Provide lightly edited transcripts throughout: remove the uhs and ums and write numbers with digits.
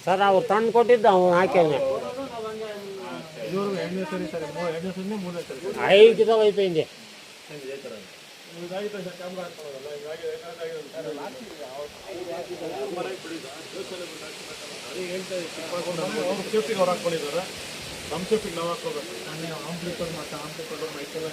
Sir ಅವ್ರು ತಂದು ಕೊಟ್ಟಿದ್ದ ಅವ್ನು ಹಾಕ್ಯಾವ ಐದು అయిపోయింది ಸೇಫ್ಟಿಗೆ ಅವ್ರು ಹಾಕೊಂಡಿದ್ದಾರೆ ನಮ್ಮ ಸೇಫ್ಟಿಗೆ ನಾವು ಹಾಕೋಬೇಕು ಆಂಪ್ಲಿಫರ್ ಮತ್ತು ಆಂಪ್ಲಿಫರ್ ಮೈಕೆಲ್ಲ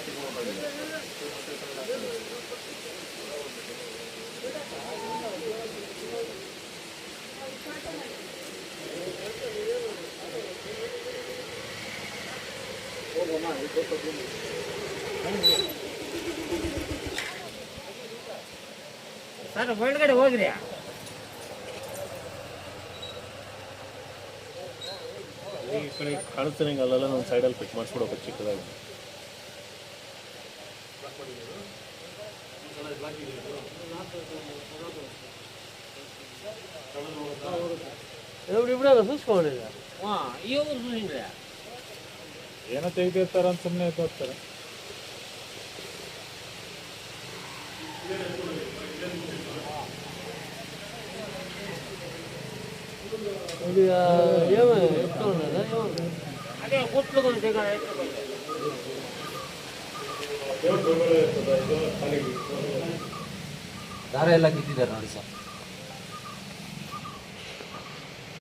ಸರ್ ಒಳಗಡೆ ಹೋಗ್ರಿ ಈ ಕಡೆ ಕಾಣುತ್ತೆ ಅಲ್ಲೆಲ್ಲ ನಮ್ಮ ಸೈಡಲ್ಲಿ ಫಿಟ್ ಮಾಡಿಸ್ಬಿಡೋಕೆ ಚಿಕ್ಕದಾಗಿ ఇప్పుడు చూసుకోండి ఎవరు చూసిండ్రా ಏನೋ ತೆಗೆದಿರ್ತಾರಂತ ಸುಮ್ಮನೆ ತೋರ್ತಾರೆ అదే గుట్లు ದಾರ ಎಲ್ಲ ಕಿತ್ತಿದ್ದಾರೆ ನೋಡಿ ಸರ್.